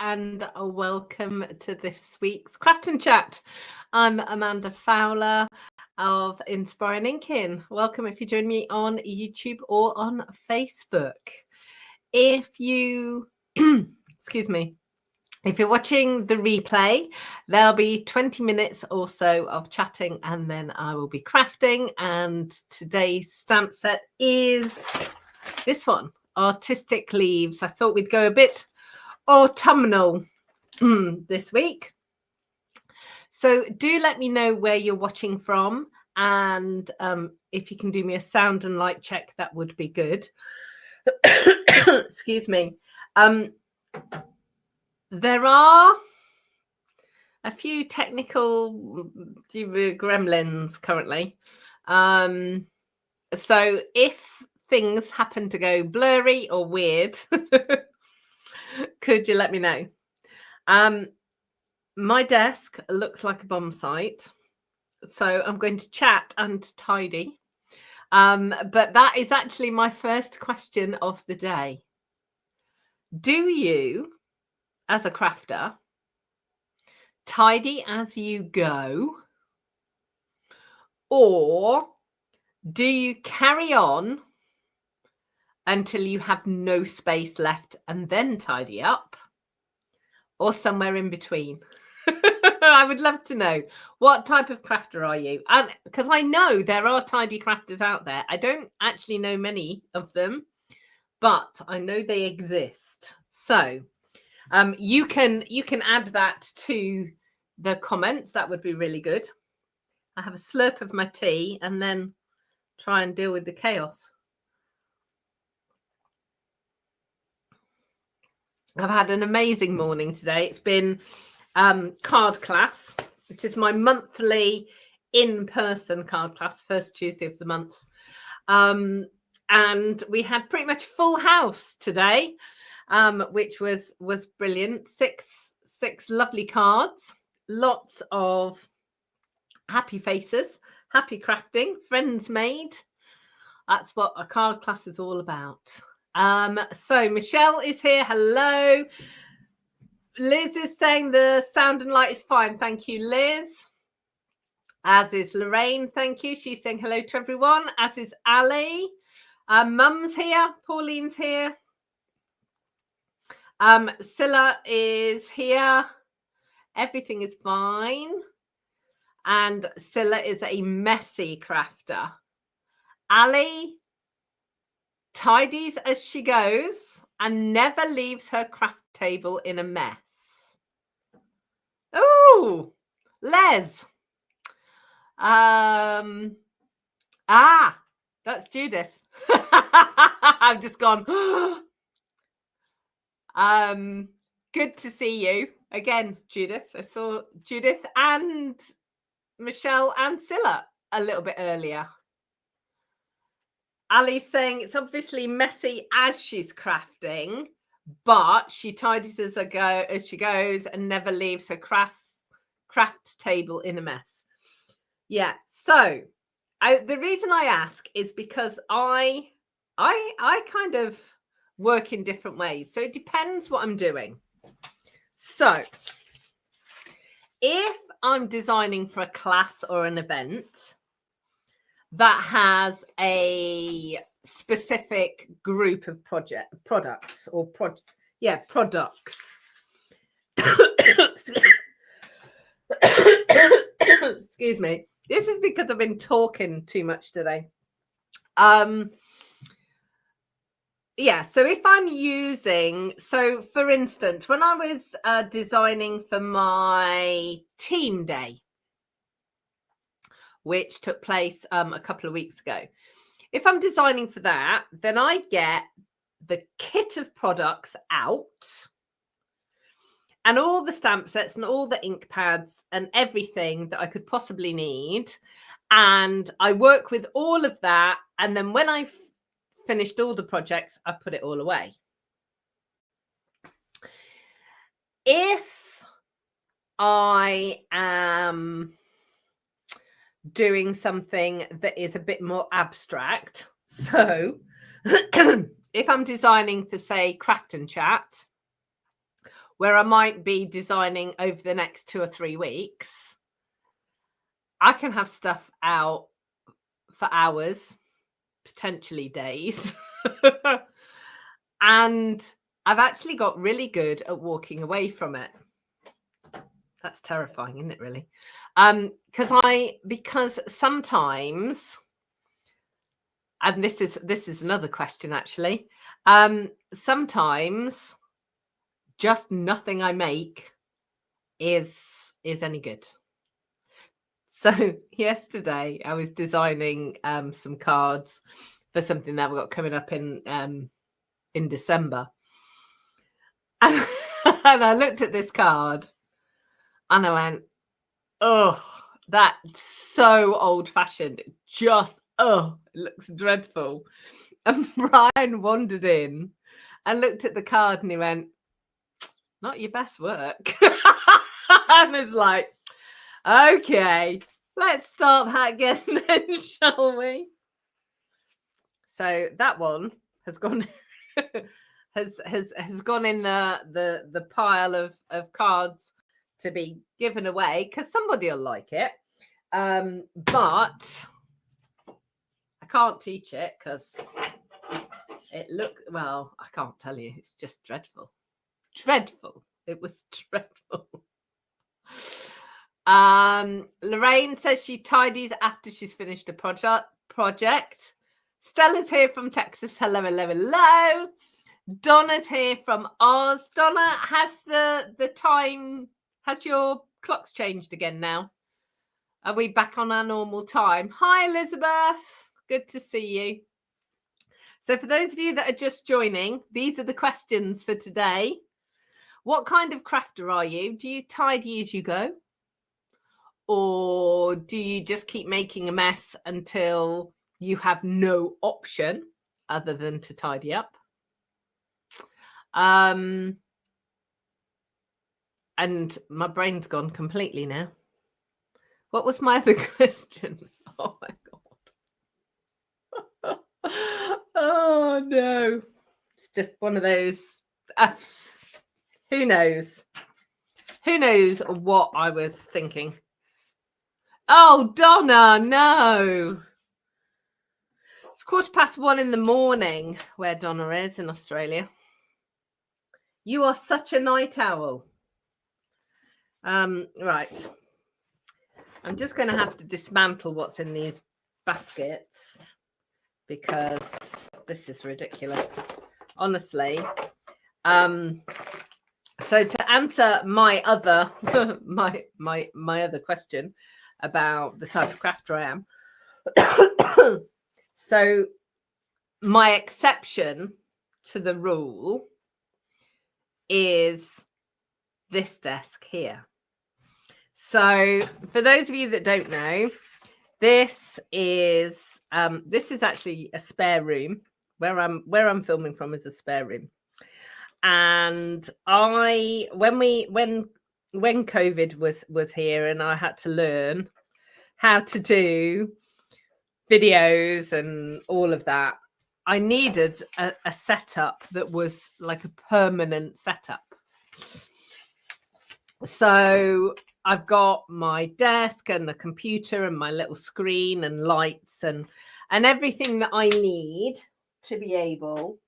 and welcome to this week's Craft and Chat. I'm Amanda Fowler of Inspiring Inking. Welcome if you join me on YouTube or on Facebook. If you, excuse me, if you're watching the replay, there'll be 20 minutes or so of chatting and then I will be crafting. And today's stamp set is this one, Artistic Leaves. I thought we'd go a bit autumnal this week. So do let me know where you're watching from, and if you can do me a sound and light check, that would be good. Excuse me. There are a few technical gremlins currently. So if things happen to go blurry or weird, could you let me know? My desk looks like a bomb site, so I'm going to chat and tidy. But that is actually my first question of the day. Do you, as a crafter, tidy as you go, or do you carry on until you have no space left and then tidy up, or somewhere in between? I would love to know, what type of crafter are you? And because I know there are tidy crafters out there. I don't actually know many of them, but I know they exist. So you can add that to the comments. That would be really good. I have a slurp of my tea and then try and deal with the chaos. I've had an amazing morning today. It's been card class, which is my monthly in-person card class, first Tuesday of the month. And we had pretty much full house today, which was brilliant. Six lovely cards, lots of happy faces, happy crafting, friends made. That's what a card class is all about. So Michelle is here. Hello. Liz is saying the sound and light is fine. Thank you, Liz. As is Lorraine. Thank you. She's saying hello to everyone. As is Ali. Mum's here. Pauline's here. Scylla is here. Everything is fine. And Scylla is a messy crafter. Ali tidies as she goes and never leaves her craft table in a mess. Oh, Les. That's Judith. I've just gone. Good to see you again, Judith. I saw Judith and Michelle and Scylla a little bit earlier. Ali's saying it's obviously messy as she's crafting, but she tidies as she goes and never leaves her craft table in a mess. Yeah. So the reason I ask is because I kind of work in different ways. So it depends what I'm doing. So if I'm designing for a class or an event that has a specific group of products. Excuse me. This is because I've been talking too much today. So if I'm using, for instance, when I was designing for my team day, which took place a couple of weeks ago. If I'm designing for that, then I get the kit of products out and all the stamp sets and all the ink pads and everything that I could possibly need. And I work with all of that. And then when I've finished all the projects, I put it all away. If I am doing something that is a bit more abstract, so if I'm designing for, say, Craft and Chat, where I might be designing over the next 2 or 3 weeks, I can have stuff out for hours, potentially days. And I've actually got really good at walking away from it. That's terrifying, isn't it, really? Because sometimes, and this is another question actually, sometimes just nothing I make is any good. So yesterday I was designing some cards for something that we've got coming up in December, and I looked at this card and I went, oh, that's so old-fashioned. It just, it looks dreadful. And Brian wandered in and looked at the card and he went, not your best work. And was like, okay, let's start that again then, shall we? So that one has gone has gone in the pile of cards to be given away because somebody will like it. But I can't teach it because it looked, well, I can't tell you. It's just dreadful. Dreadful. It was dreadful. Lorraine says she tidies after she's finished a project. Stella's here from Texas. Hello, hello, hello. Donna's here from Oz. Donna, has the time, has your clocks changed again now? Are we back on our normal time? Hi, Elizabeth. Good to see you. So for those of you that are just joining, these are the questions for today. What kind of crafter are you? Do you tidy as you go? Or do you just keep making a mess until you have no option other than to tidy up? And my brain's gone completely now. What was my other question? Oh my God. Oh no. It's just one of those. Who knows? Who knows what I was thinking? Oh, Donna, no. It's 1:15 in the morning where Donna is in Australia. You are such a night owl. Right. I'm just going to have to dismantle what's in these baskets because this is ridiculous. Honestly. So to answer my other my other question about the type of crafter I am. So my exception to the rule is this desk here. So for those of you that don't know, this is actually a spare room. Where I'm filming from is a spare room. And when COVID was here and I had to learn how to do videos and all of that, I needed a setup that was like a permanent setup. So I've got my desk and the computer and my little screen and lights and everything that I need to be able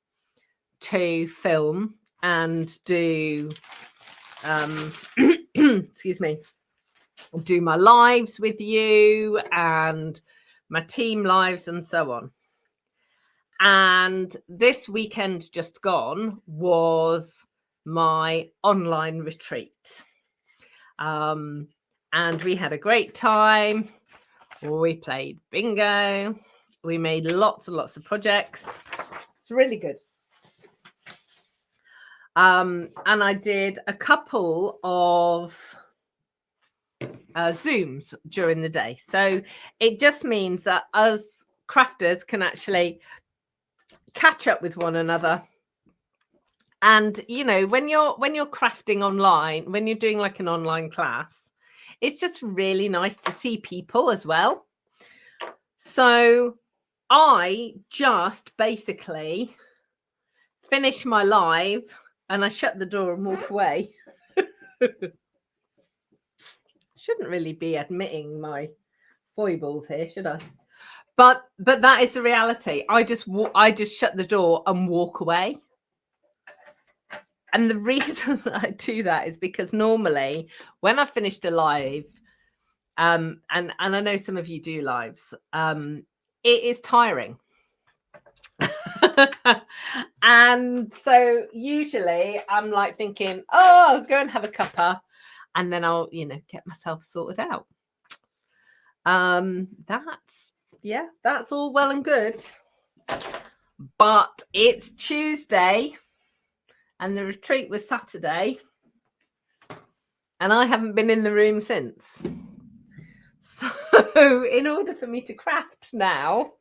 to film and do excuse me, do my lives with you and my team lives and so on. And this weekend just gone was my online retreat. And we had a great time. We played bingo. We made lots and lots of projects. It's really good. And I did a couple of Zooms during the day. So it just means that us crafters can actually catch up with one another. And, you know, when you're crafting online, when you're doing like an online class, it's just really nice to see people as well. So I just basically finished my live and I shut the door and walk away. Shouldn't really be admitting my foibles here, should I? But that is the reality. I just shut the door and walk away. And the reason that I do that is because normally when I've finished a live, and I know some of you do lives, it is tiring. And so usually I'm like thinking, oh, I'll go and have a cuppa, and then I'll, get myself sorted out. That's all well and good. But it's Tuesday and the retreat was Saturday, and I haven't been in the room since. So in order for me to craft now,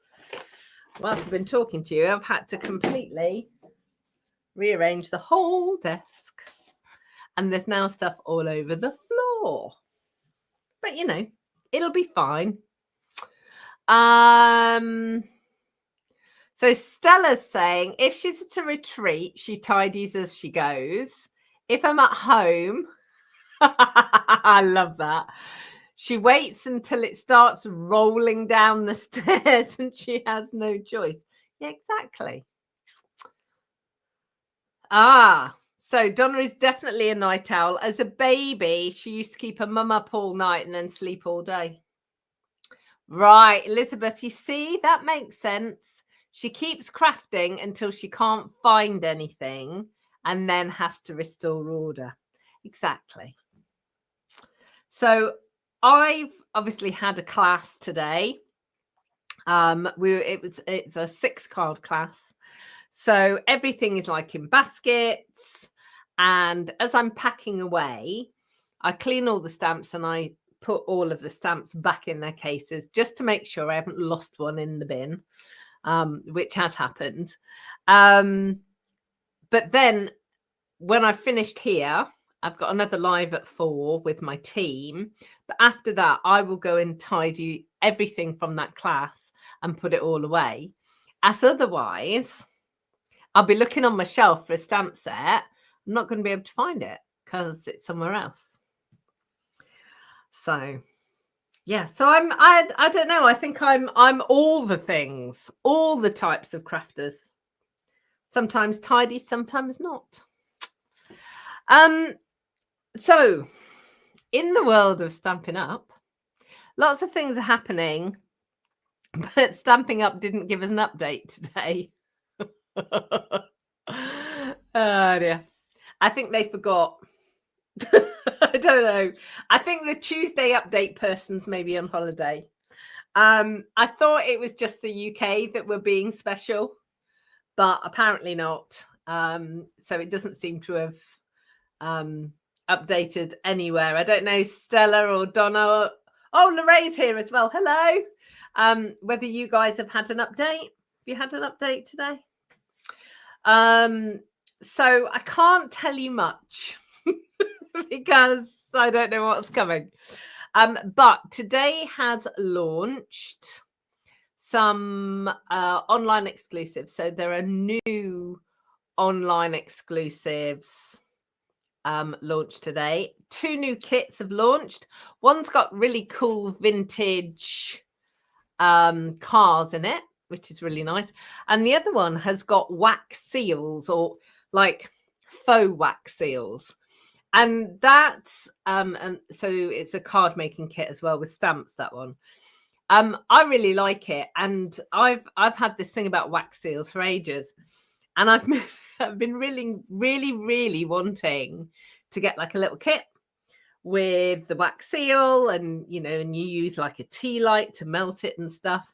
whilst I've been talking to you, I've had to completely rearrange the whole desk. And there's now stuff all over the floor. But, it'll be fine. So Stella's saying, if she's at a retreat, she tidies as she goes. If I'm at home, I love that. She waits until it starts rolling down the stairs and she has no choice. Yeah, exactly. So Donna is definitely a night owl. As a baby, she used to keep her mum up all night and then sleep all day. Right, Elizabeth, you see, that makes sense. She keeps crafting until she can't find anything and then has to restore order. Exactly. So I've obviously had a class today. It's a 6-card class. So everything is like in baskets. And as I'm packing away, I clean all the stamps and I put all of the stamps back in their cases just to make sure I haven't lost one in the bin, which has happened. But then when I've finished here, I've got another live at 4 with my team. But after that, I will go and tidy everything from that class and put it all away. As otherwise, I'll be looking on my shelf for a stamp set. I'm not going to be able to find it because it's somewhere else. So, yeah. So I don't know. I think I'm all the things, all the types of crafters. Sometimes tidy, sometimes not. So in the world of Stampin' Up, lots of things are happening, but Stampin' Up didn't give us an update today. Oh dear. I think they forgot. I don't know. I think the Tuesday update person's maybe on holiday. I thought it was just the UK that were being special, but apparently not. So it doesn't seem to have updated anywhere. I don't know, Stella or Donna. Oh, Lorraine's here as well. Hello. Whether you guys have had an update. Have you had an update today? So I can't tell you much because I don't know what's coming. But today has launched some online exclusives. So there are new online exclusives launched today. 2 new kits have launched. One's got really cool vintage cars in it, which is really nice. And the other one has got wax seals, or like faux wax seals. And that's and so it's a card making kit as well with stamps, that one. I really like it, and I've had this thing about wax seals for ages, and I've been really wanting to get like a little kit with the wax seal, and and you use like a tea light to melt it and stuff,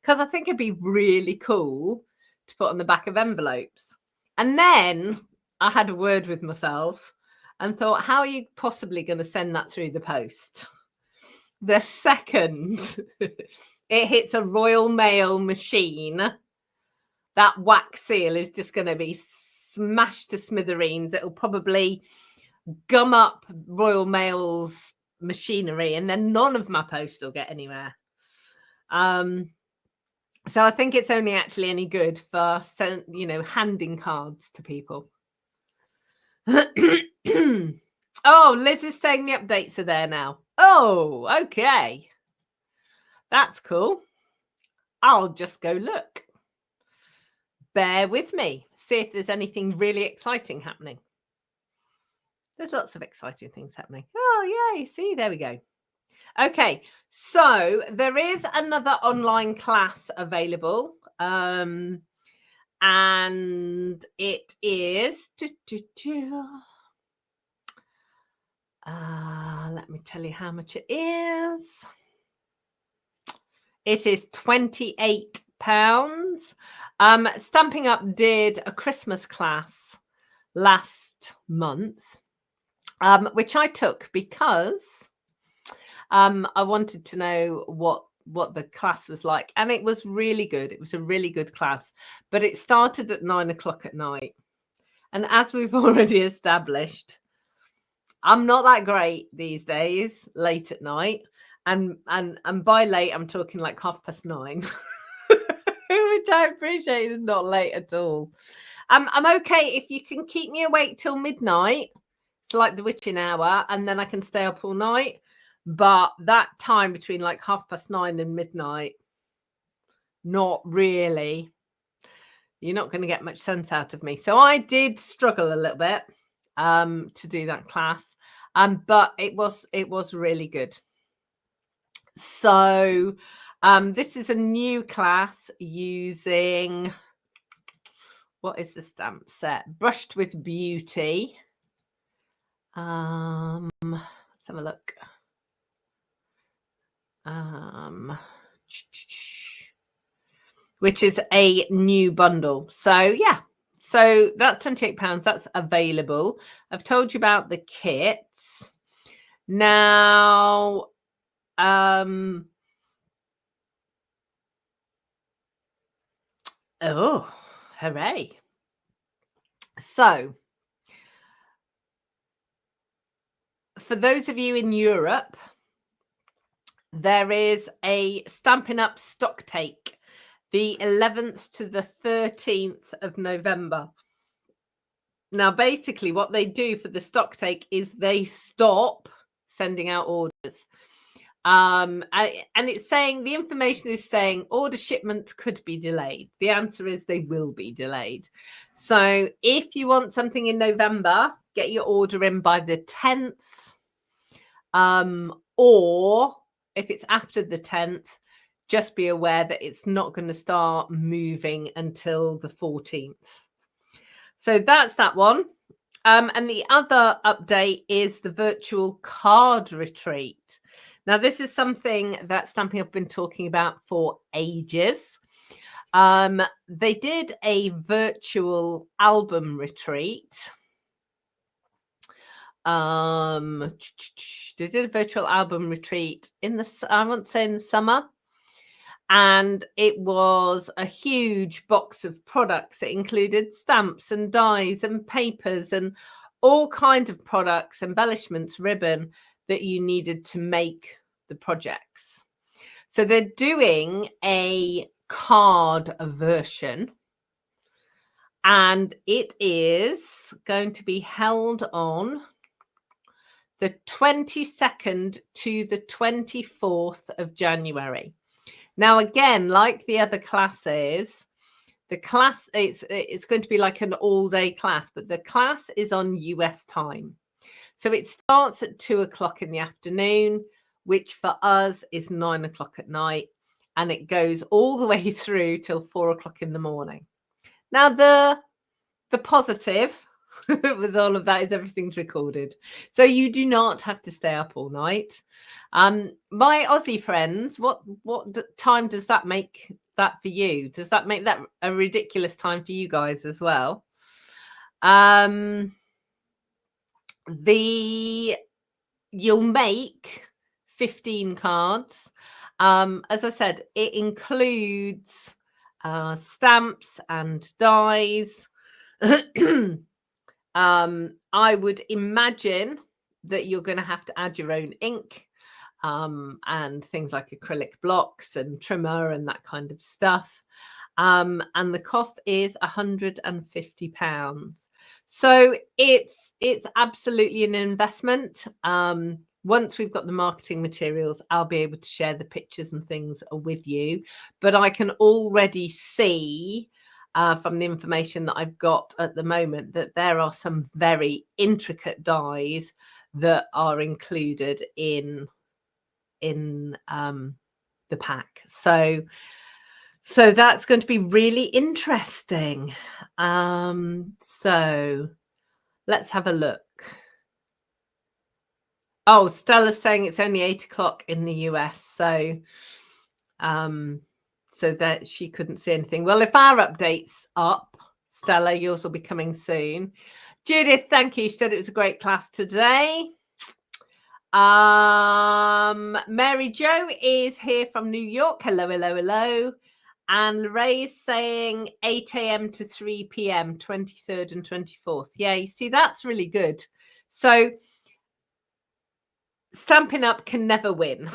because I think it'd be really cool to put on the back of envelopes. And then I had a word with myself and thought, how are you possibly going to send that through the post? The second it hits a Royal Mail machine, that wax seal is just going to be smashed to smithereens. It'll probably gum up Royal Mail's machinery, and then none of my post will get anywhere. So I think it's only actually any good for handing cards to people. Oh, Liz is saying the updates are there now. Oh, okay. That's cool. I'll just go look. Bear with me. See if there's anything really exciting happening. There's lots of exciting things happening. Oh, yay. See, there we go. Okay, so there is another online class available. And it is... let me tell you how much it is. It is £28. Stamping Up did a Christmas class last month, which I took because I wanted to know what the class was like, and it was really good. It was a really good class, but it started at 9 o'clock at night, and as we've already established, I'm not that great these days late at night, and by late I'm talking like 9:30, which I appreciate is not late at all. I'm okay if you can keep me awake till midnight. It's like the witching hour, and then I can stay up all night. But that time between like 9:30 and midnight, not really. You're not going to get much sense out of me. So I did struggle a little bit to do that class, but it was really good. So this is a new class using, what is the stamp set? Brushed with Beauty. Let's have a look. Which is a new bundle. So yeah, so that's £28. That's available. I've told you about the kits. Now, oh, hooray. So, for those of you in Europe, there is a Stampin' Up stock take, the 11th to the 13th of November. Now, basically, what they do for the stock take is they stop sending out orders. And it's saying, the information is saying order shipments could be delayed. The answer is they will be delayed. So if you want something in November, get your order in by the 10th. Or if it's after the 10th, just be aware that it's not going to start moving until the 14th. So that's that one. And the other update is the virtual card retreat. Now, this is something that Stamping Up have been talking about for ages. They did a virtual album retreat. They did a virtual album retreat in the, I won't say in the summer. And it was a huge box of products. It included stamps and dies and papers and all kinds of products, embellishments, ribbon that you needed to make the projects. So they're doing a card version, and it is going to be held on the 22nd to the 24th of January. Now, again, like the other classes, the class, it's going to be like an all-day class, but the class is on US time. So it starts at 2 o'clock in the afternoon, which for us is 9 o'clock at night, and it goes all the way through till 4 o'clock in the morning. Now, the positive with all of that is everything's recorded, so you do not have to stay up all night. My Aussie friends, what time does that make that for you? Does that make that a ridiculous time for you guys as well? You'll make 15 cards. As I said, it includes stamps and dies. I would imagine that you're going to have to add your own ink and things like acrylic blocks and trimmer and that kind of stuff. And the cost is £150. So it's absolutely an investment. Once we've got the marketing materials, I'll be able to share the pictures and things with you. But I can already see from the information that I've got at the moment that there are some very intricate dies that are included in the pack. So that's going to be really interesting. So let's have a look. Oh, Stella's saying it's only 8 o'clock in the US, so that she couldn't see anything. Well, if our update's up, Stella, yours will be coming soon. Judith, thank you. She said it was a great class today. Mary Jo is here from New York. Hello, hello, hello. And Lorraine's saying 8 a.m. to 3 p.m., 23rd and 24th. Yeah, you see, that's really good. So Stampin' Up can never win.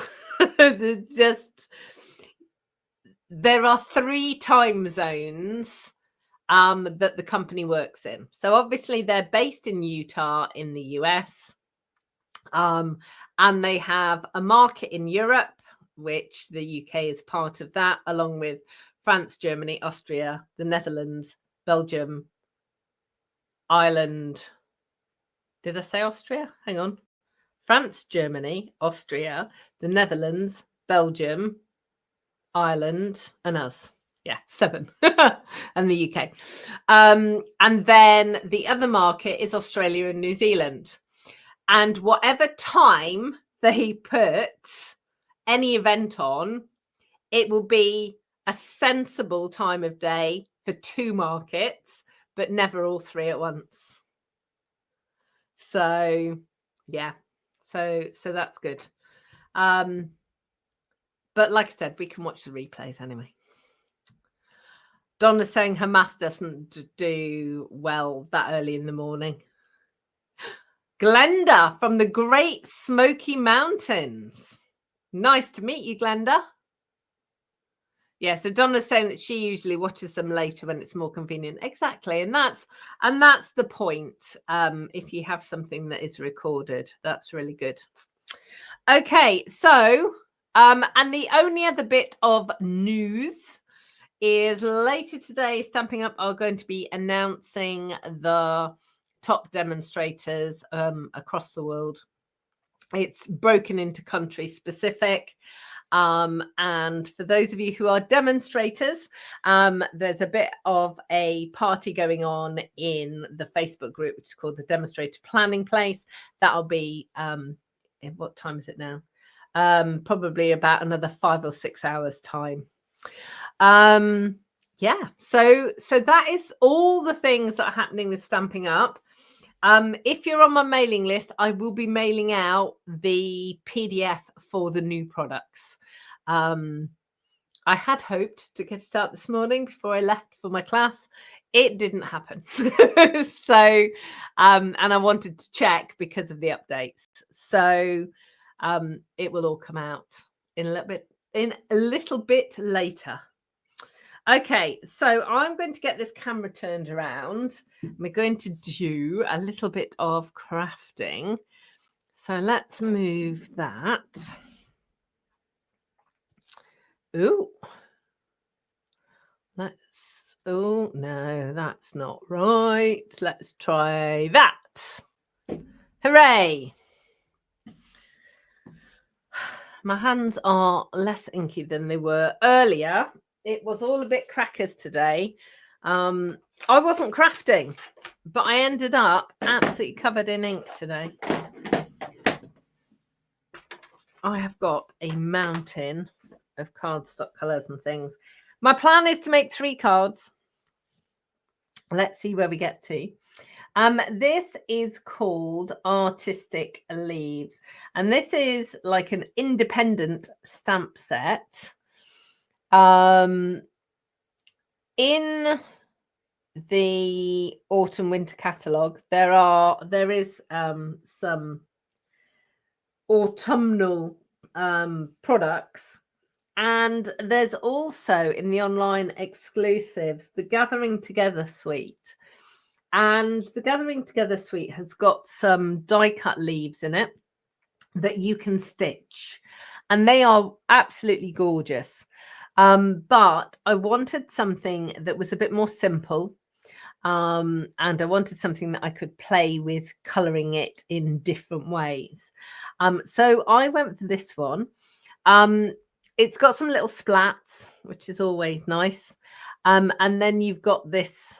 There are 3 time zones that the company works in. So obviously they're based in Utah in the US. And they have a market in Europe, which the UK is part of that, along with France, Germany, Austria, the Netherlands, Belgium, Ireland. Did I say Austria? Hang on. France, Germany, Austria, the Netherlands, Belgium, Ireland, and us. Yeah, 7. And the UK. And then the other market is Australia and New Zealand. And whatever time they put any event on, it will be a sensible time of day for 2 markets, but never all 3 at once. So, yeah. So that's good. But like I said, we can watch the replays anyway. Donna's saying her math doesn't do well that early in the morning. Glenda from the Great Smoky Mountains. Nice to meet you, Glenda. Yeah, so Donna's saying that she usually watches them later when it's more convenient. Exactly, and that's the point. If you have something that is recorded, that's really good. Okay, so and the only other bit of news is later today, Stampin' Up are going to be announcing the top demonstrators across the world. It's broken into country specific. And for those of you who are demonstrators, there's a bit of a party going on in the Facebook group, which is called the Demonstrator Planning Place. That'll be, what time is it now? Probably about another 5 or 6 hours time. Yeah, so that is all the things that are happening with Stampin' Up. If you're on my mailing list, I will be mailing out the PDF for the new products. I had hoped to get it out this morning before I left for my class. It didn't happen. So, and I wanted to check because of the updates. So, it will all come out in a little bit later. Okay, so I'm going to get this camera turned around. We're going to do a little bit of crafting. So let's move that. Ooh. Oh, no, that's not right. Let's try that. Hooray. My hands are less inky than they were earlier. It was all a bit crackers today. I wasn't crafting, but I ended up absolutely covered in ink today. I have got a mountain of cardstock colours and things. My plan is to make 3 cards. Let's see where we get to. This is called Artistic Leaves, and this is like an independent stamp set. In the autumn winter catalogue, there is some autumnal products, and there's also in the online exclusives the Gathering Together suite. And the Gathering Together suite has got some die cut leaves in it that you can stitch, and they are absolutely gorgeous. But I wanted something that was a bit more simple. And I wanted something that I could play with colouring it in different ways. So I went for this one. It's got some little splats, which is always nice. And then you've got this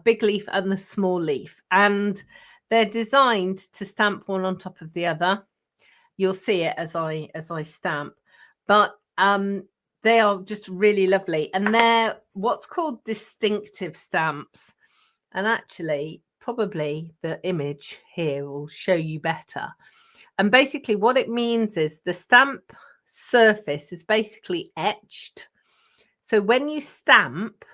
big leaf and the small leaf, and they're designed to stamp one on top of the other. You'll see it as I stamp, but they are just really lovely, and they're what's called distinctive stamps. And actually, probably the image here will show you better. And basically what it means is the stamp surface is basically etched. So when you stamp,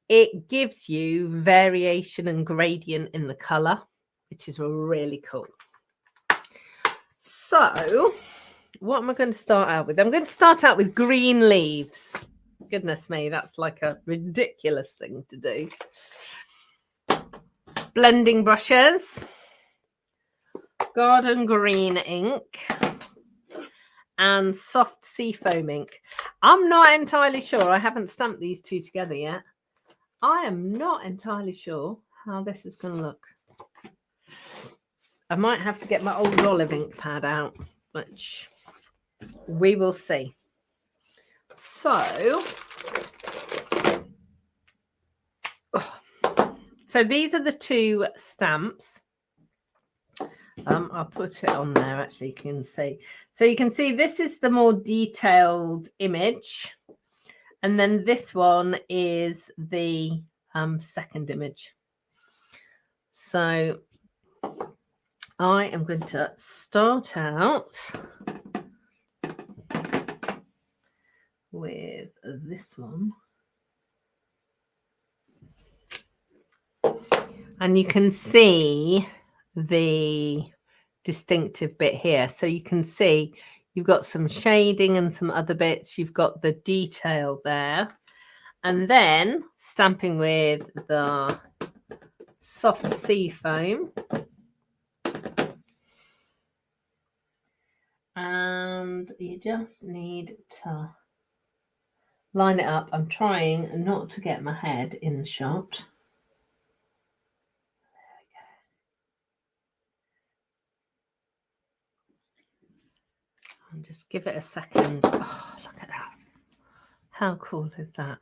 it gives you variation and gradient in the color, which is really cool. So what am I going to start out with? I'm going to start out with green leaves. Goodness me, that's like a ridiculous thing to do. Blending brushes, garden green ink, and soft seafoam ink. I'm not entirely sure. I haven't stamped these two together yet. I am not entirely sure how this is going to look. I might have to get my old olive ink pad out, which we will see. So these are the two stamps. I'll put it on there, actually, you can see. So you can see this is the more detailed image. And then this one is the second image. So I am going to start out with this one. And you can see the distinctive bit here. So you can see you've got some shading and some other bits. You've got the detail there. And then stamping with the soft sea foam. And you just need to line it up. I'm trying not to get my head in the shot. And just give it a second. Oh, look at that. How cool is that?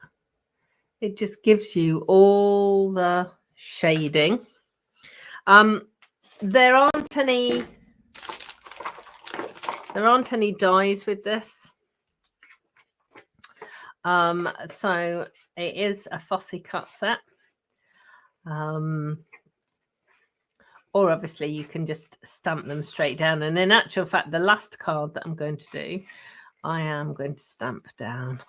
It just gives you all the shading. There aren't any dies with this. So it is a fussy cut set. Or obviously you can just stamp them straight down. And in actual fact, the last card that I'm going to do, I am going to stamp down.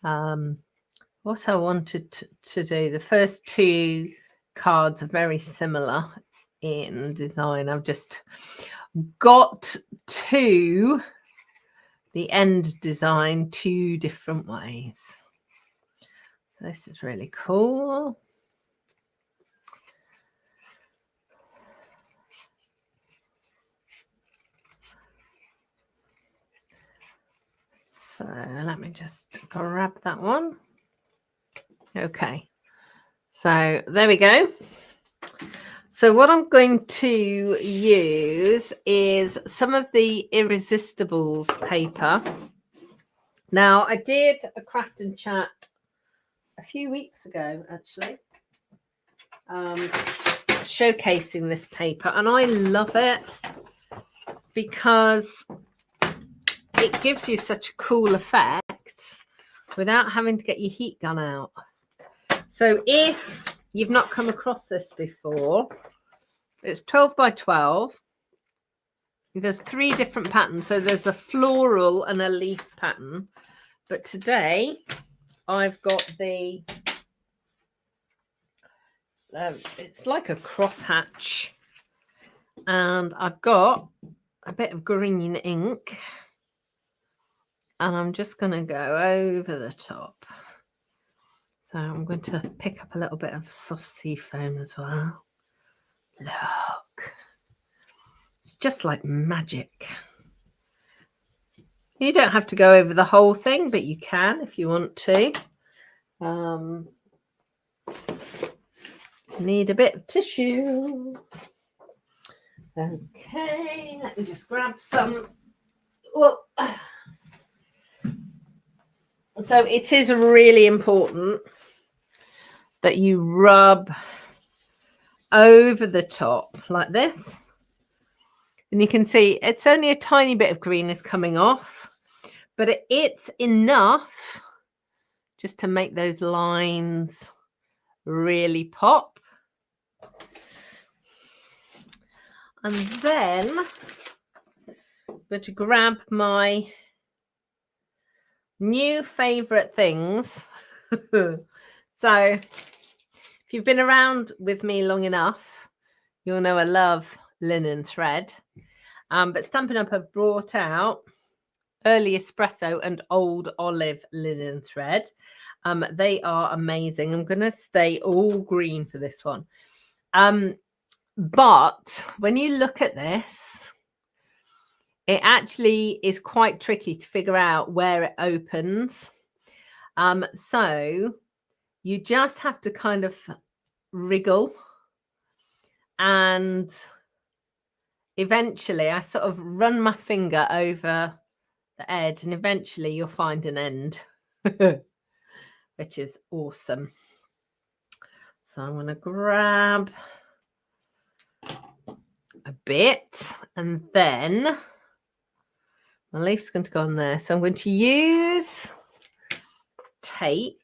What I wanted to do, the first two cards are very similar in design. I've just got to the end design two different ways. So this is really cool. So let me just grab that one. Okay, so there we go. So what I'm going to use is some of the Irresistibles paper. Now, I did a craft and chat a few weeks ago, actually, showcasing this paper, and I love it because it gives you such a cool effect without having to get your heat gun out. So if you've not come across this before, it's 12 by 12. There's 3 different patterns. So there's a floral and a leaf pattern. But today I've got the, it's like a crosshatch. And I've got a bit of green ink. And I'm just going to go over the top. So I'm going to pick up a little bit of soft sea foam as well. Look, it's just like magic. You don't have to go over the whole thing, but you can if you want to. Need a bit of tissue. Okay, let me just grab some. Well, so it is really important that you rub over the top like this. And you can see it's only a tiny bit of green is coming off, but it's enough just to make those lines really pop. And then I'm going to grab my new favorite things. So if you've been around with me long enough, you'll know I love linen thread. But Stampin' Up! Have brought out early espresso and old olive linen thread. They are amazing. I'm going to stay all green for this one. But when you look at this, it actually is quite tricky to figure out where it opens. So you just have to kind of wriggle, and eventually I sort of run my finger over the edge, and eventually you'll find an end, which is awesome. So I'm going to grab a bit, and then my leaf's going to go on there. So I'm going to use tape.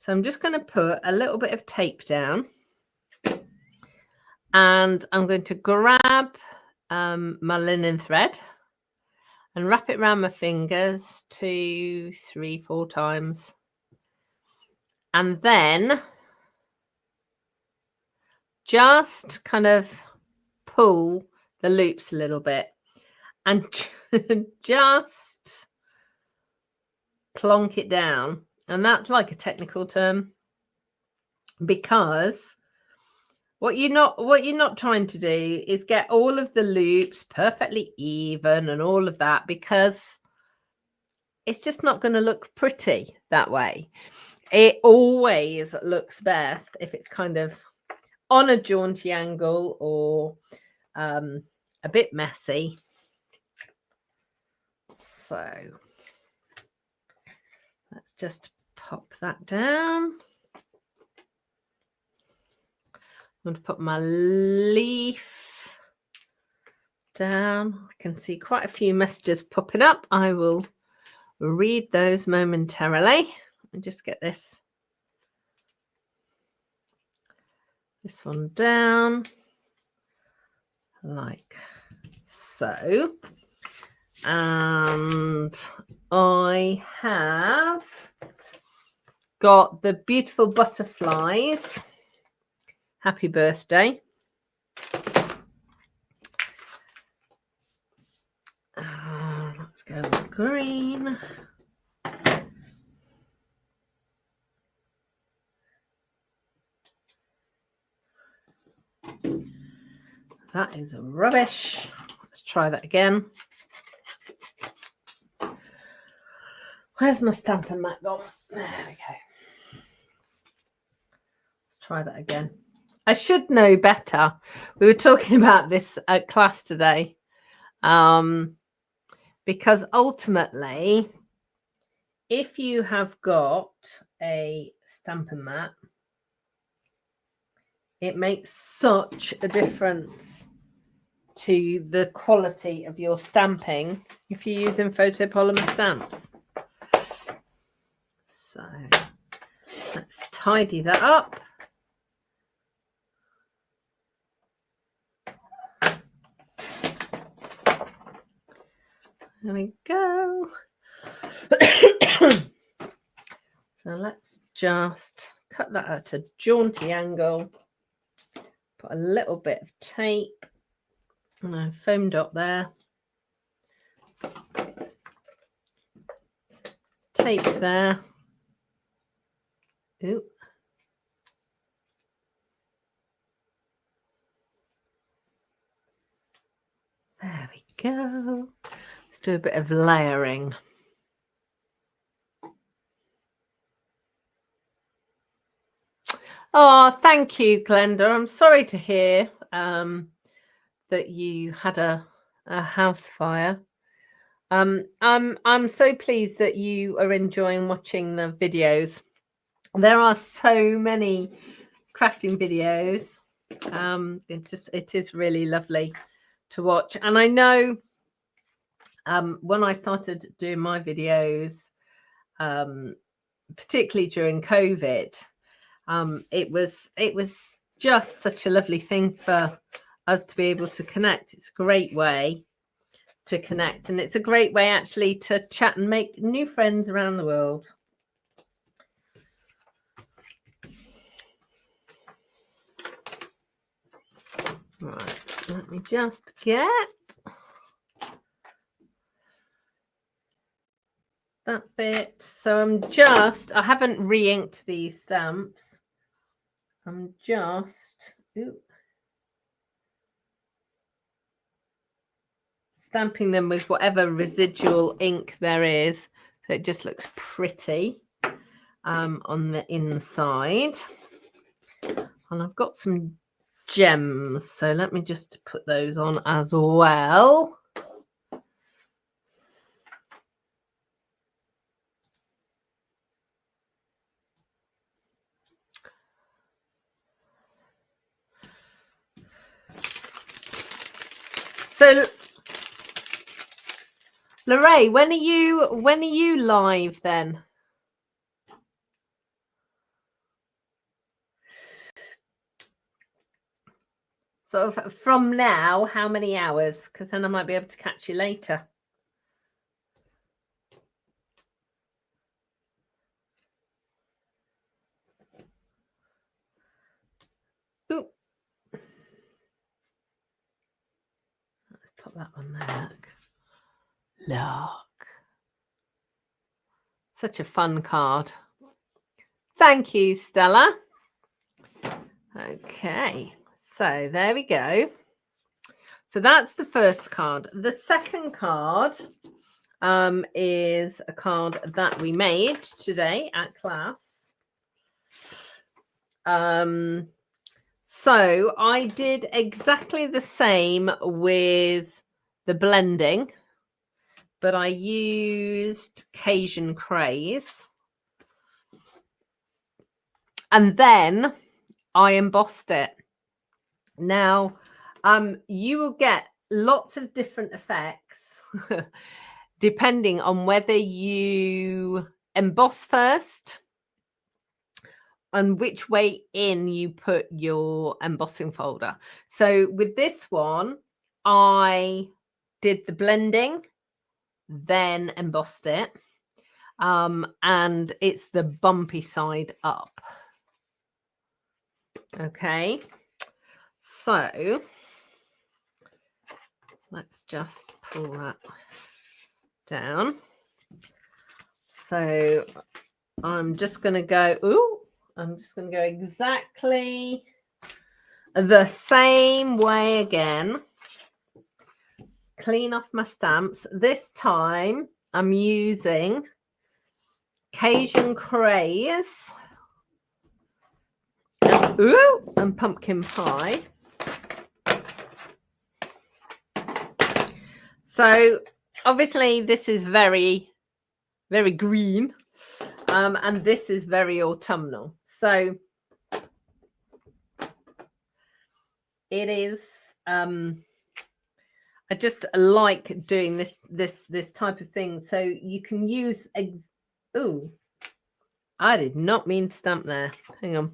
So I'm just going to put a little bit of tape down, and I'm going to grab my linen thread and wrap it around my fingers 2, 3, 4 times. And then just kind of pull the loops a little bit and just plonk it down. And that's like a technical term, because what you're not trying to do is get all of the loops perfectly even and all of that, because it's just not going to look pretty that way. It always looks best if it's kind of on a jaunty angle or a bit messy. So let's just pop that down. I'm going to put my leaf down. I can see quite a few messages popping up. I will read those momentarily. Let me just get this one down like so. And I have got the beautiful butterflies. Happy birthday. Let's go with green. That is rubbish. Let's try that again. Where's my Stampin' mat gone? There we go. Let's try that again. I should know better. We were talking about this at class today, because ultimately, if you have got a Stampin' mat, it makes such a difference to the quality of your stamping if you're using photopolymer stamps. So let's tidy that up. There we go. So let's just cut that at a jaunty angle. Put a little bit of tape and a foam dot there. Tape there. Ooh. There we go. Let's do a bit of layering. Oh, thank you, Glenda. I'm sorry to hear that you had a house fire. I'm so pleased that you are enjoying watching the videos. There are so many crafting videos. It is really lovely to watch. And I know when I started doing my videos, particularly during COVID, it was just such a lovely thing for us to be able to connect. It's a great way to connect, and it's a great way actually to chat and make new friends around the world. Right, let me just get that bit. So I haven't re-inked these stamps. I'm just stamping them with whatever residual ink there is, so it just looks pretty on the inside. And I've got some gems, so let me just put those on as well. So Lorraine, when are you live then? Sort of from now, how many hours? Because then I might be able to catch you later. Ooh. Let's put that one there. Look. Such a fun card. Thank you, Stella. Okay, so there we go. So that's the first card. The second card is a card that we made today at class. So I did exactly the same with the blending, but I used Cajun Craze. And then I embossed it. Now, you will get lots of different effects depending on whether you emboss first and which way in you put your embossing folder. So with this one, I did the blending, then embossed it, and it's the bumpy side up. Okay, so let's just pull that down. So I'm just going to go, I'm just going to go exactly the same way again. Clean off my stamps. This time I'm using Cajun Craze and Pumpkin Pie. So obviously this is very, very green, and this is very autumnal. So it is. I just like doing this type of thing. So you can use. I did not mean to stamp there. Hang on.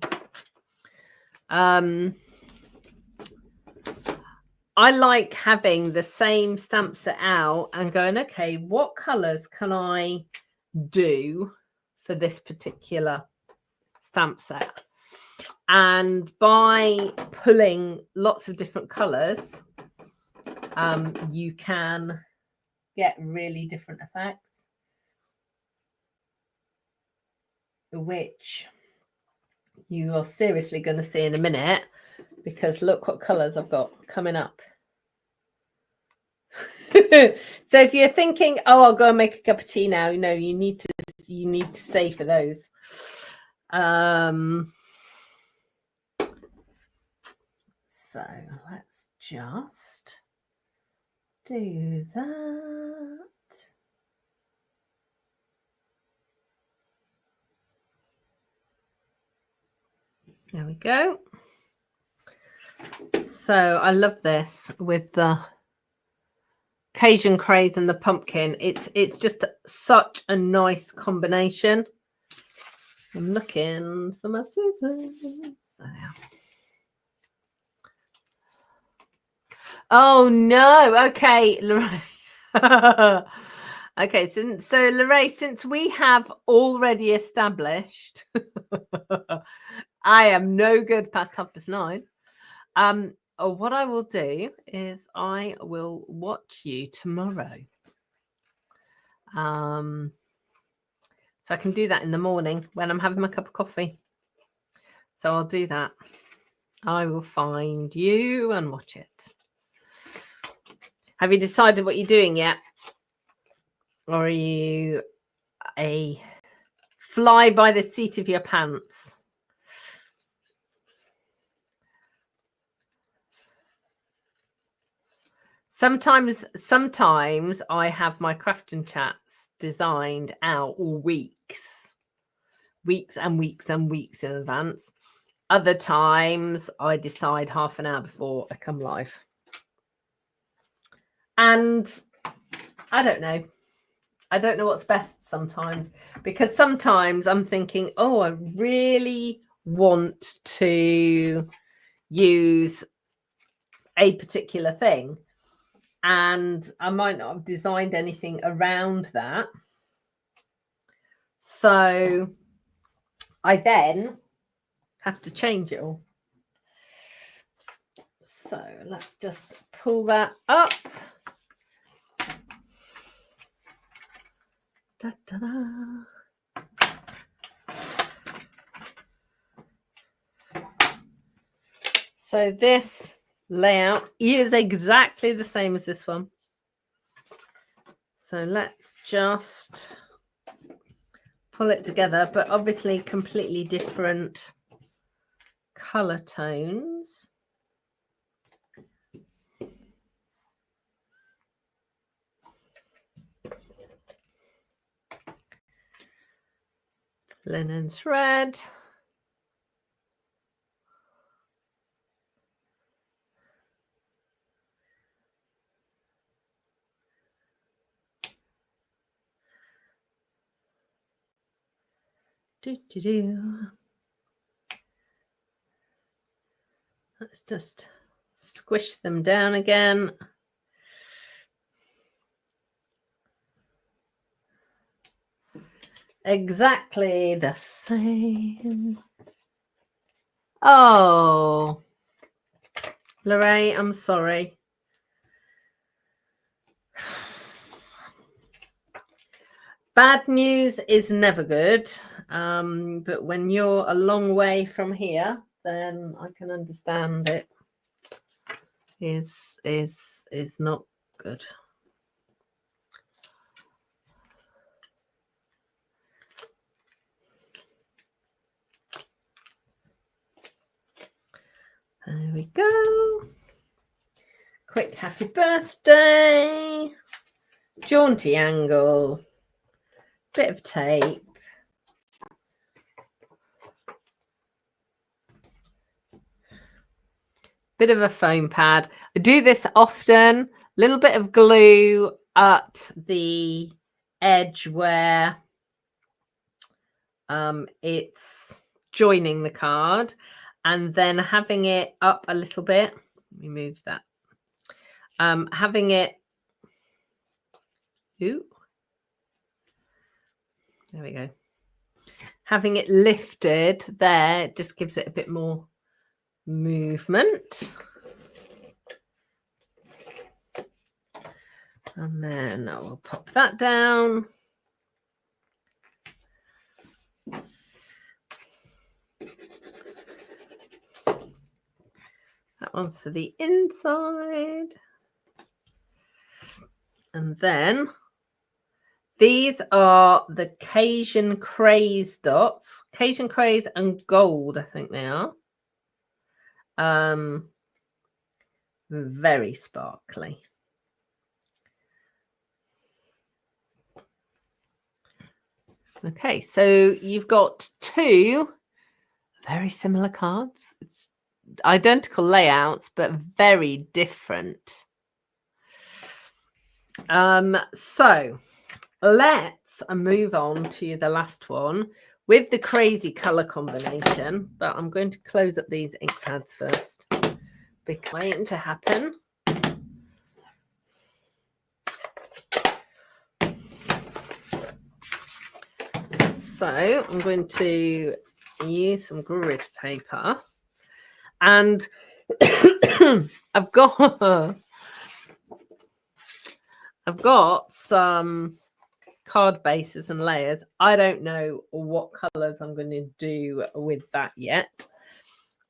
I like having the same stamp set out and going, okay, what colors can I do for this particular stamp set? And by pulling lots of different colors, you can get really different effects, which you are seriously going to see in a minute, because look what colours I've got coming up. So if you're thinking, oh, I'll go and make a cup of tea now, you know, you need to stay for those. So let's just do that. There we go. So I love this with the Cajun craze and the pumpkin. It's just such a nice combination. I'm looking for my scissors. There. Oh no! Okay, Lorraine. Okay, so Lorraine, since we have already established, I am no good past 9:30. What I will do is I will watch you tomorrow. So I can do that in the morning when I'm having my cup of coffee. So I'll do that. I will find you and watch it. Have you decided what you're doing yet? Or are you a fly by the seat of your pants? Sometimes I have my crafting chats designed out weeks and weeks and weeks in advance. Other times I decide half an hour before I come live. And I don't know. I don't know what's best sometimes, because sometimes I'm thinking, oh, I really want to use a particular thing, and I might not have designed anything around that. So I then have to change it all. So let's just pull that up. Da, da, da. So this layout is exactly the same as this one. So let's just pull it together, but obviously completely different color tones. Linen thread. Let's just squish them down again. Exactly the same. Oh, Lorraine, I'm sorry. Bad news is never good. But when you're a long way from here, then I can understand it is not good. There we go. Quick happy birthday. Jaunty angle. Bit of tape. Bit of a foam pad. I do this often. Little bit of glue at the edge where it's joining the card, and then having it up a little bit. Let me move that. Having it. Ooh. There we go. Having it lifted there just gives it a bit more movement. And then I will pop that down. onto the inside. And then these are the Cajun Craze dots. Cajun Craze and gold, I think they are. Very sparkly. Okay, so you've got two very similar cards. It's identical layouts, but very different. So let's move on to the last one with the crazy color combination. But I'm going to close up these ink pads first because waiting to happen. So I'm going to use some grid paper, and I've got some card bases and layers. I don't know what colors I'm going to do with that yet,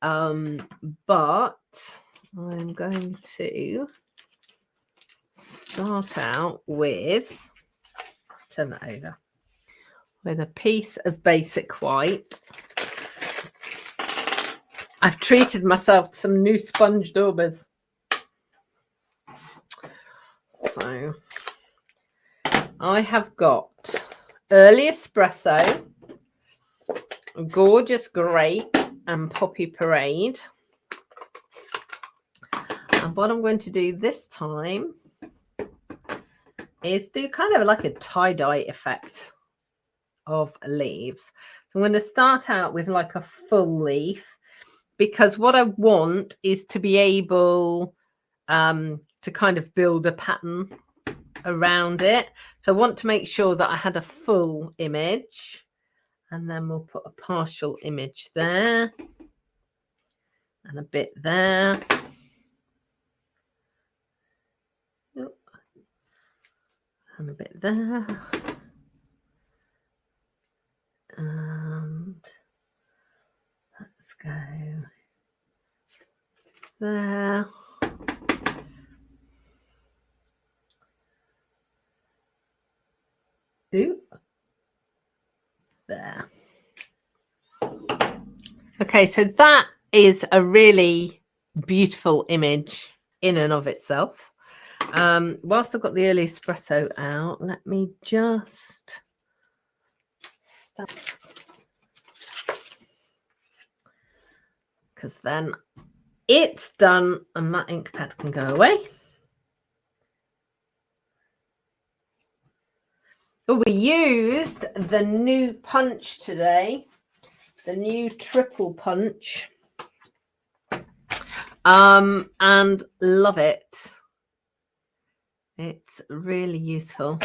but I'm going to start out with, let's turn that over, with a piece of basic white. I've treated myself to some new sponge daubers. So I have got Early Espresso, Gorgeous Grape, and Poppy Parade. And what I'm going to do this time is do kind of like a tie-dye effect of leaves. So I'm going to start out with like a full leaf, because what I want is to be able to kind of build a pattern around it. So I want to make sure that I had a full image, and then we'll put a partial image there and a bit there. And a bit there. And let's go there. Ooh. There. Okay, so that is a really beautiful image in and of itself. Whilst I've got the Early Espresso out, let me just stop, because then it's done and that ink pad can go away. We used the new punch today, the new triple punch, and love it. It's really useful.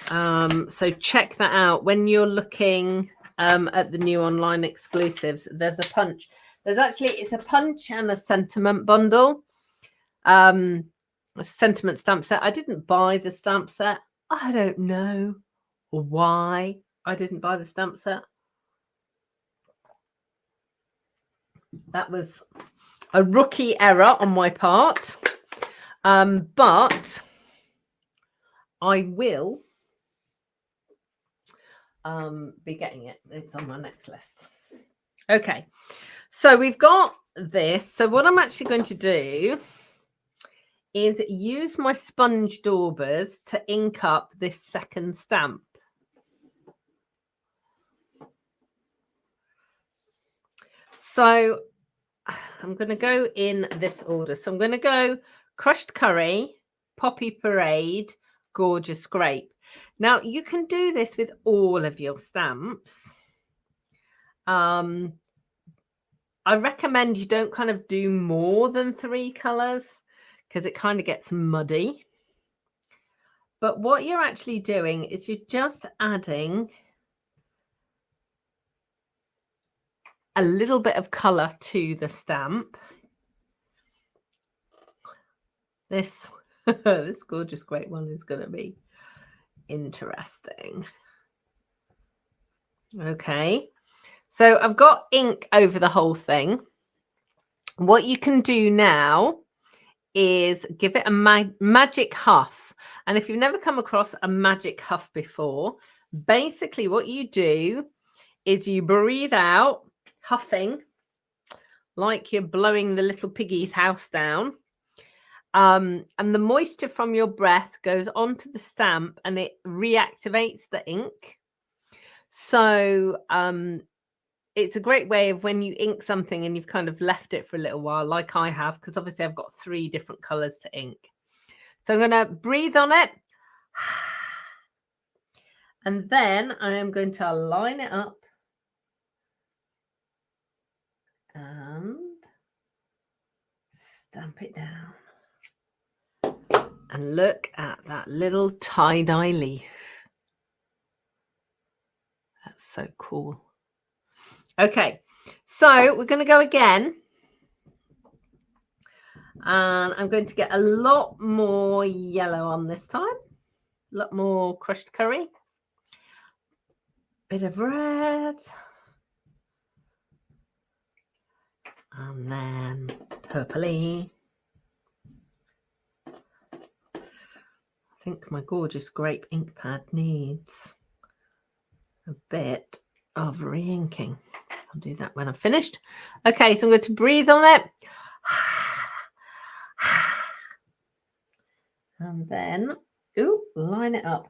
So check that out when you're looking at the new online exclusives. There's a punch. It's a punch and a sentiment bundle. A sentiment stamp set. I didn't buy the stamp set. I don't know why I didn't buy the stamp set. That was a rookie error on my part. But I will be getting it. It's on my next list. Okay, so we've got this. So what I'm actually going to do is use my sponge daubers to ink up this second stamp. So I'm going to go in this order. So I'm going to go Crushed Curry, Poppy Parade, Gorgeous Grape. Now, you can do this with all of your stamps. I recommend you don't kind of do more than 3 colours, because it kind of gets muddy. But what you're actually doing is you're just adding a little bit of colour to the stamp. This Gorgeous Grape one is going to be interesting. Okay, so I've got ink over the whole thing. What you can do now is give it a magic huff. And if you've never come across a magic huff before, basically what you do is you breathe out, huffing, like you're blowing the little piggy's house down. And the moisture from your breath goes onto the stamp and it reactivates the ink. So it's a great way of when you ink something and you've kind of left it for a little while, like I have, because obviously I've got 3 different colors to ink. So I'm going to breathe on it. And then I am going to line it up and stamp it down. And look at that little tie-dye leaf. That's so cool. Okay, so we're going to go again. And I'm going to get a lot more yellow on this time. A lot more crushed curry. Bit of red. And then purpley. I think my gorgeous grape ink pad needs a bit of re-inking. I'll do that when I'm finished. Okay, so I'm going to breathe on it. And then, line it up.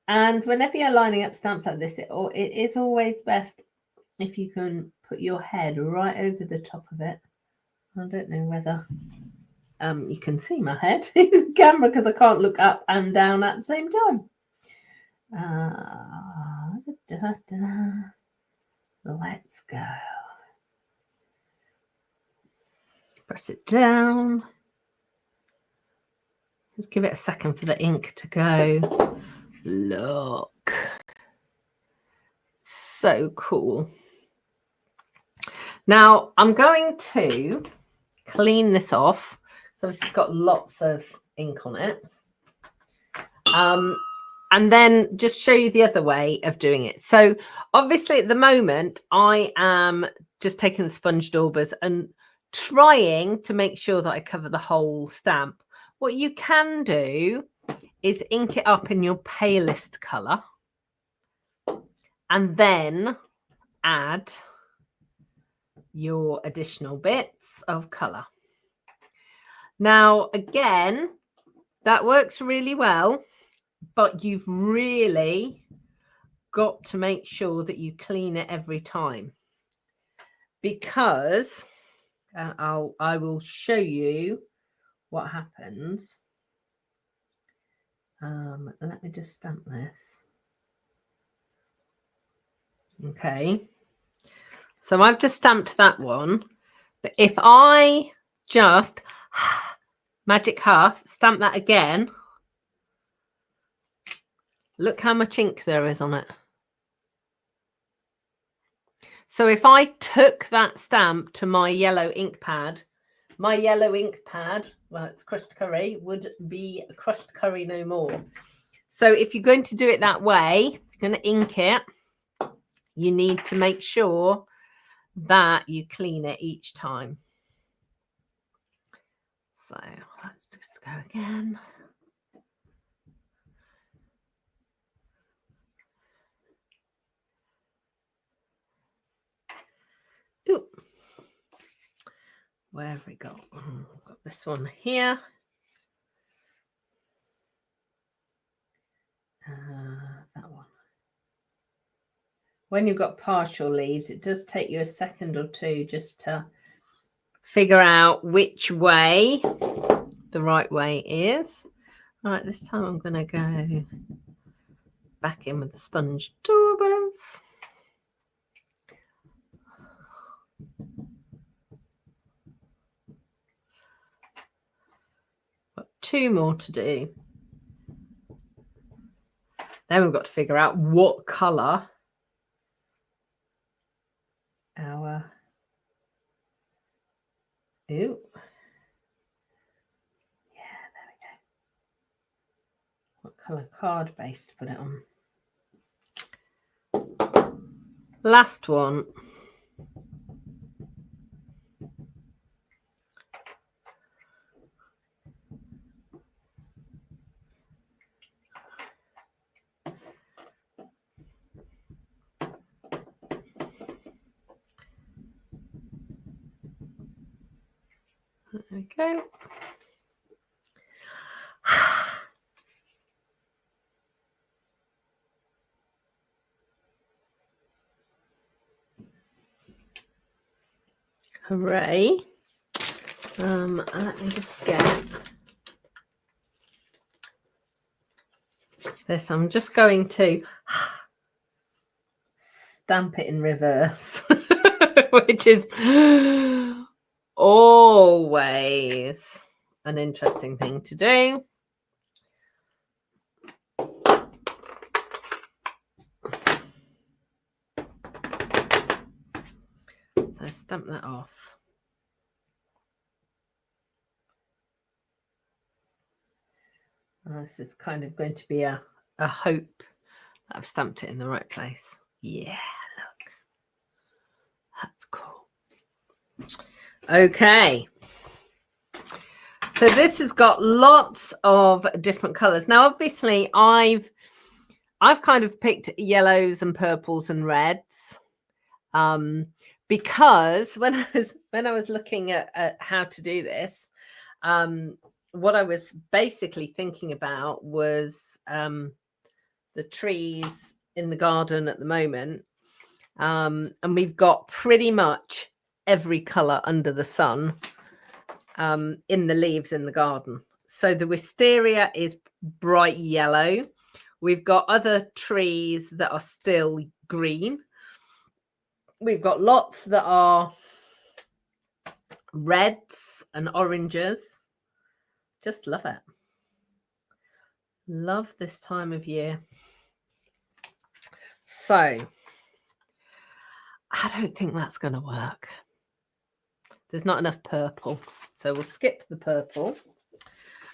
And whenever you're lining up stamps like this, it is always best if you can put your head right over the top of it. I don't know whether you can see my head in the camera because I can't look up and down at the same time. Let's go. Press it down. Just give it a second for the ink to go. Look. So cool. Now I'm going to clean this off. So obviously it's got lots of ink on it. And then just show you the other way of doing it. So obviously at the moment, I am just taking the sponge daubers and trying to make sure that I cover the whole stamp. What you can do is ink it up in your palest colour and then add your additional bits of colour. Now, again, that works really well. But you've really got to make sure that you clean it every time, because I will show you what happens. Let me just stamp this. Okay, so I've just stamped that one, but if I just magic half stamp that again, look how much ink there is on it. So if I took that stamp to my yellow ink pad, well, it's crushed curry, would be crushed curry no more. So if you're going to do it that way, if you're going to ink it, you need to make sure that you clean it each time. So let's just go again. Ooh. Where have we got? I've got this one here. That one. When you've got partial leaves, it does take you a second or two just to figure out which way the right way is. All right, this time I'm going to go back in with the sponge daubers. Got 2 more to do. Then we've got to figure out what colour our yeah, there we go. What colour card base to put it on. Last one. There we go. Hooray. Let me just get this. I'm just going to stamp it in reverse, which is always an interesting thing to do. So stamp that off. This is kind of going to be a hope that I've stamped it in the right place. Yeah, look. That's cool. Okay. So this has got lots of different colours. Now, obviously, I've kind of picked yellows and purples and reds. Because when I was looking at how to do this, what I was basically thinking about was the trees in the garden at the moment, and we've got pretty much every colour under the sun in the leaves in the garden. So the wisteria is bright yellow. We've got other trees that are still green. We've got lots that are reds and oranges. Just love it. Love this time of year. So I don't think that's going to work. There's not enough purple. So we'll skip the purple.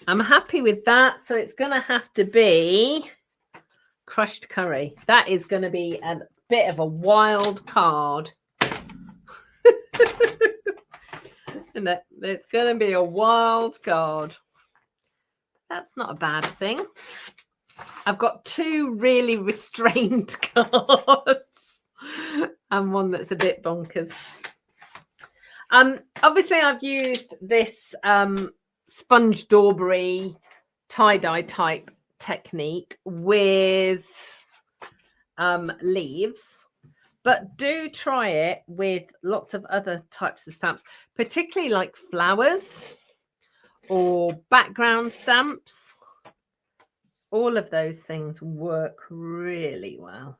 I'm happy with that. So it's going to have to be crushed curry. That is going to be a bit of a wild card. Isn't it? It's going to be a wild card. That's not a bad thing. I've got two really restrained cards and one that's a bit bonkers. Obviously, I've used this sponge Daubery tie-dye type technique with leaves, but do try it with lots of other types of stamps, particularly like flowers or background stamps. All of those things work really well.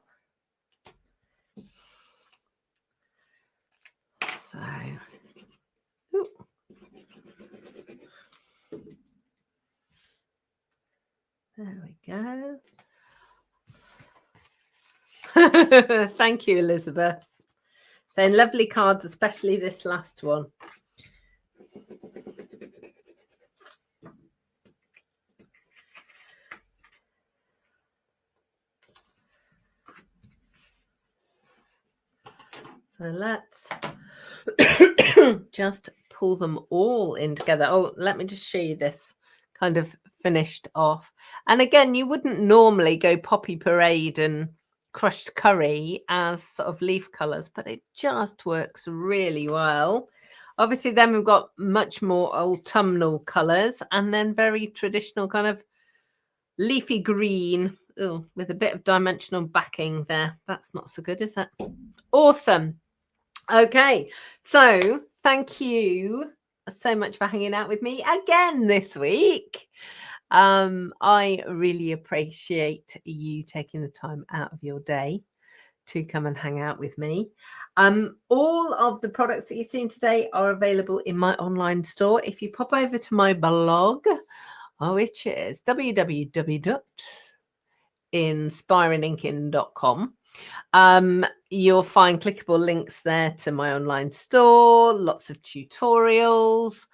So, there we go. Thank you, Elizabeth. Saying lovely cards, especially this last one. So let's just pull them all in together. Oh, let me just show you this kind of finished off. And again, you wouldn't normally go Poppy Parade and crushed curry as sort of leaf colours, but it just works really well. Obviously, then we've got much more autumnal colours and then very traditional kind of leafy green. Oh, with a bit of dimensional backing there. That's not so good, is it? Awesome. Okay, so thank you so much for hanging out with me again this week. I really appreciate you taking the time out of your day to come and hang out with me. All of the products that you've seen today are available in my online store. If you pop over to my blog, which is www.inspiringinkin.com, you'll find clickable links there to my online store, lots of tutorials.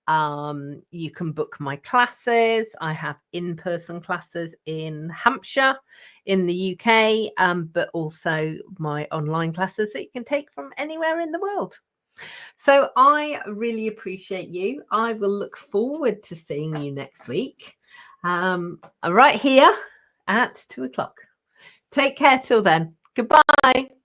You can book my classes. I have in-person classes in Hampshire in the UK, but also my online classes that you can take from anywhere in the world. So I really appreciate you. I will look forward to seeing you next week, right here at 2 o'clock. Take care till then. Goodbye.